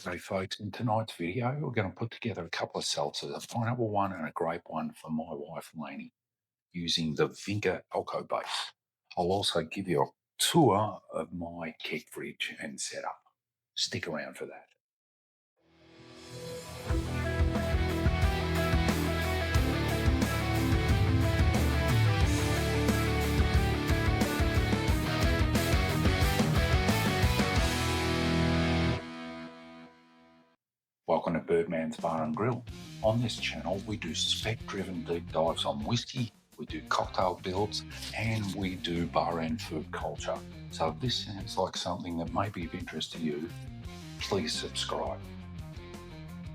Hey folks, in tonight's video, we're going to put together a couple of seltzers, a pineapple one and a grape one for my wife Lainey, using the Vinca Alco base. I'll also give you a tour of my keg fridge and setup. Stick around for that. Welcome to Birdman's Bar and Grill. On this channel, we do spec-driven deep dives on whiskey, we do cocktail builds, and we do bar and food culture. So if this sounds like something that may be of interest to you, please subscribe.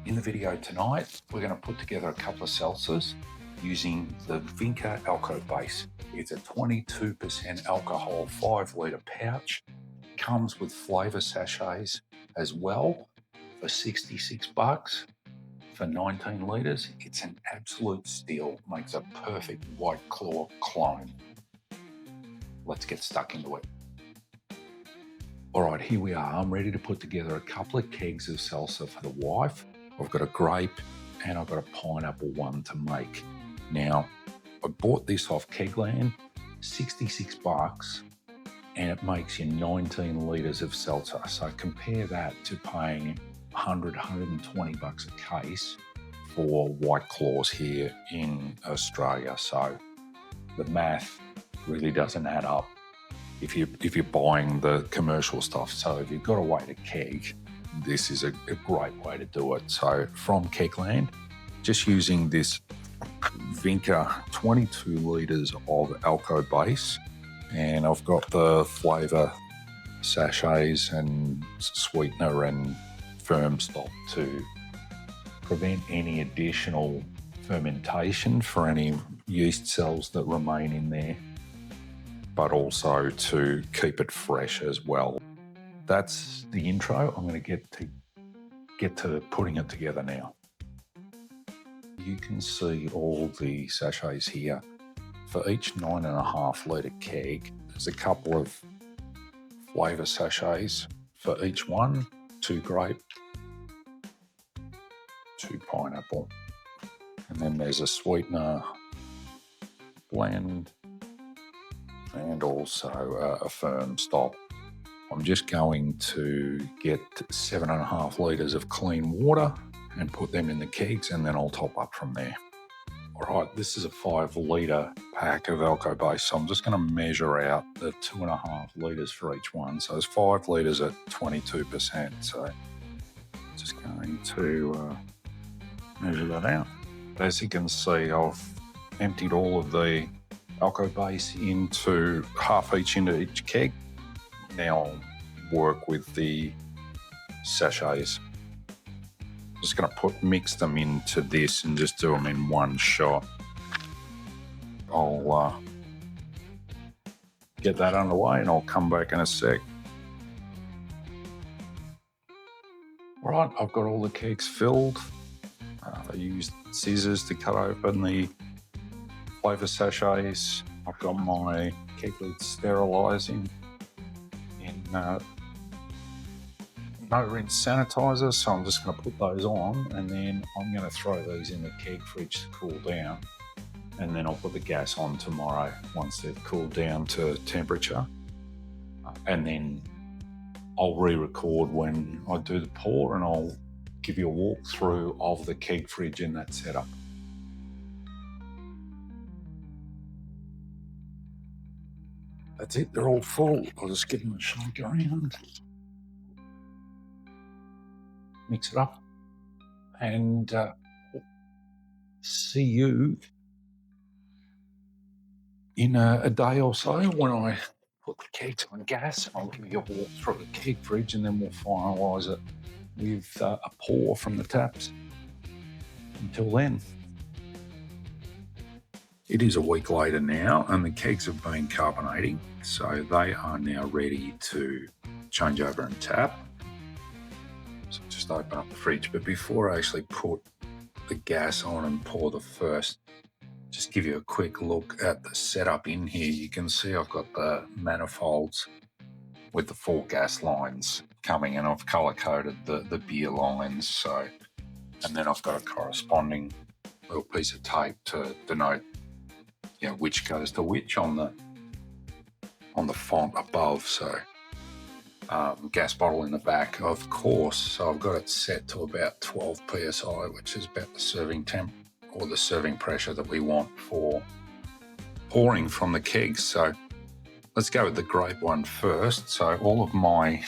In the video tonight, we're going to put together a couple of seltzers using the Vinca Alco base. It's a 22% alcohol 5-litre pouch. Comes with flavour sachets as well for 66 bucks for 19 litres. It's an absolute steal. Makes a perfect White Claw clone. Let's get stuck into it. All right, here we are. I'm ready to put together a couple of kegs of seltzer for the wife. I've got a grape and I've got a pineapple one to make. Now, I bought this off Kegland, 66 bucks, and it makes you 19 litres of seltzer. So compare that to paying 100, 120 bucks a case for White Claws here in Australia. So the math really doesn't add up if you're buying the commercial stuff. So if you've got a way to keg, this is a great way to do it. So from Kegland, just using this Vinca 22 litres of Alco base, and I've got the flavour sachets and sweetener and firm stop to prevent any additional fermentation for any yeast cells that remain in there, but also to keep it fresh as well. That's the intro. I'm going to get to putting it together now. You can see all the sachets here. For each 9.5 litre keg, there's a couple of flavour sachets for each one. 2 grape, 2 pineapple, and then there's a sweetener blend and also a firm stop. I'm just going to get 7.5 litres of clean water and put them in the kegs, and then I'll top up from there. All right, this is a 5-litre pack of Alco base, so I'm just going to measure out the 2.5 litres for each one. So it's 5 litres at 22%. So just going to measure that out. As you can see, I've emptied all of the Alco base into half each into each keg. Now I'll work with the sachets. I'm just going to mix them into this and just do them in one shot. I'll get that underway and I'll come back in a sec. All right, I've got all the kegs filled. I used scissors to cut open the flavour sachets. I've got my keg lid sterilising in no rinse sanitizer, so I'm just going to put those on, and then I'm going to throw these in the keg fridge to cool down, and then I'll put the gas on tomorrow once they've cooled down to temperature, and then I'll re-record when I do the pour, and I'll give you a walkthrough of the keg fridge in that setup. That's it, they're all full. I'll just give them a shake around, mix it up, and see you in a day or so when I put the kegs on gas. I'll give you a walk through the keg fridge, and then we'll finalise it with a pour from the taps. Until then, it is a week later now, and the kegs have been carbonating, so they are now ready to change over and tap. So just open up the fridge, but before I actually put the gas on and pour the first, just give you a quick look at the setup in here. You can see I've got the manifolds with the 4 gas lines coming, and I've color coded the beer lines. So, and then I've got a corresponding little piece of tape to denote, you know, which goes to which on the font above. So gas bottle in the back, of course. So I've got it set to about 12 psi, which is about the serving temp or the serving pressure that we want for pouring from the kegs. So let's go with the Grape one first. So all of my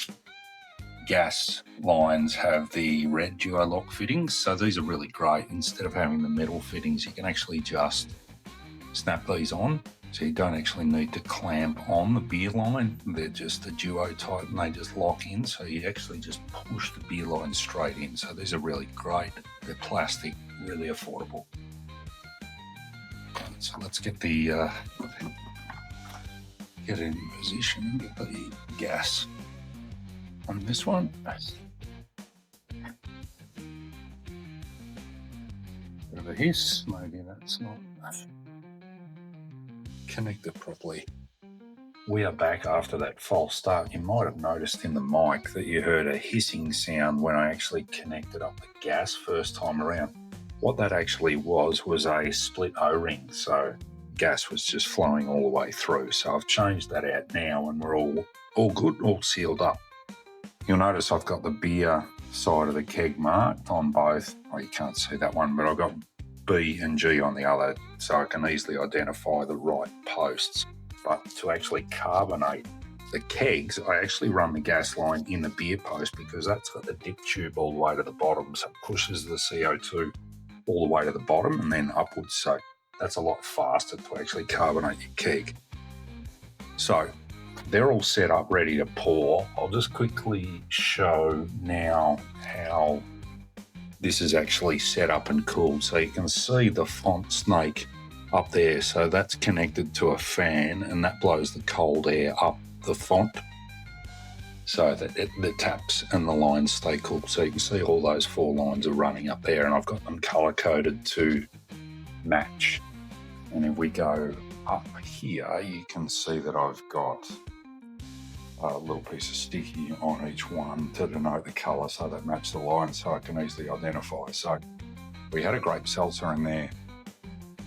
gas lines have the red duo lock fittings. So these are really great. Instead of having the metal fittings, you can actually just snap these on. So you don't actually need to clamp on the beer line. They're just a duo type and they just lock in. So you actually just push the beer line straight in. So these are really great. They're plastic, really affordable. So let's get the get in position and get the gas on this one. Bit of a hiss, maybe that's not connected properly. We are back after that false start. You might have noticed in the mic that you heard a hissing sound when I actually connected up the gas first time around. What that actually was a split O-ring, so gas was just flowing all the way through. So I've changed that out now and we're all good, all sealed up. You'll notice I've got the beer side of the keg marked on both. Oh, you can't see that one, but I've got B and G on the other, so I can easily identify the right posts. But to actually carbonate the kegs, I actually run the gas line in the beer post because that's got the dip tube all the way to the bottom, so it pushes the CO2 all the way to the bottom and then upwards. So that's a lot faster to actually carbonate your keg. So they're all set up, ready to pour. I'll just quickly show now how this is actually set up and cooled. So you can see the font snake up there. So that's connected to a fan and that blows the cold air up the font so that the taps and the lines stay cool. So you can see all those 4 lines are running up there and I've got them color coded to match. And if we go up here, you can see that I've got a little piece of sticky on each one to denote the colour so that match the line so I can easily identify. So we had a grape seltzer in there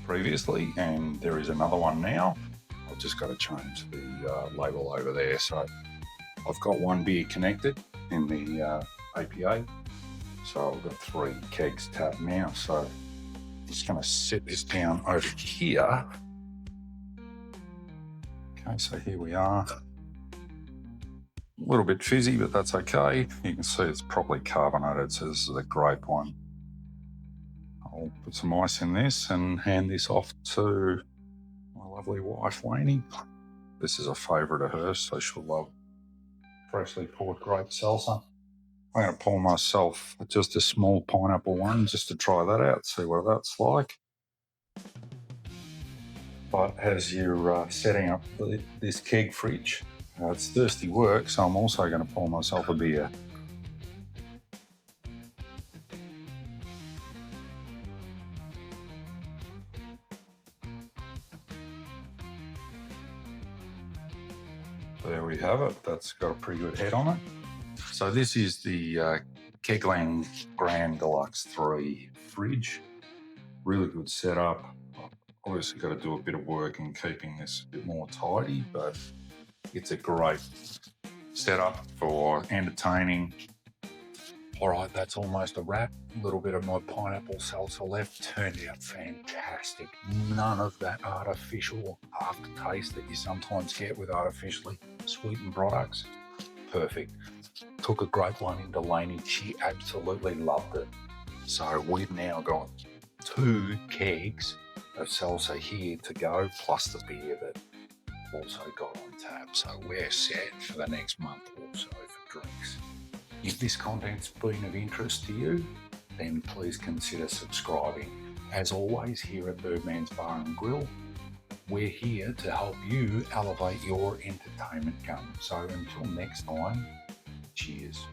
previously and there is another one now. I've just got to change the label over there. So I've got one beer connected in the APA. So I've got 3 kegs tapped now. So I'm just going to set this down over here. Okay, so here we are. A little bit fizzy, but that's okay. You can see it's properly carbonated, so this is a Grape one. I'll put some ice in this and hand this off to my lovely wife, Lainey. This is a favourite of hers, so she'll love freshly poured grape seltzer. I'm going to pour myself just a small pineapple one just to try that out, see what that's like. But as you're setting up this keg fridge, it's thirsty work, so I'm also going to pour myself a beer. There we have it. That's got a pretty good head on it. So this is the Kegging Grand Deluxe 3 fridge. Really good setup. Obviously got to do a bit of work in keeping this a bit more tidy, but it's a great setup for entertaining. All right, that's almost a wrap. A little bit of my pineapple salsa left. Turned out fantastic. None of that artificial aftertaste that you sometimes get with artificially sweetened products. Perfect. Took a great one into Lainey. She absolutely loved it. So we've now got 2 kegs of salsa here to go, plus the beer that I've also got on tap. So we're set for the next month or so for drinks. If this content's been of interest to you, then please consider subscribing. As always, here at Birdman's Bar and Grill, we're here to help you elevate your entertainment game. So until next time, cheers.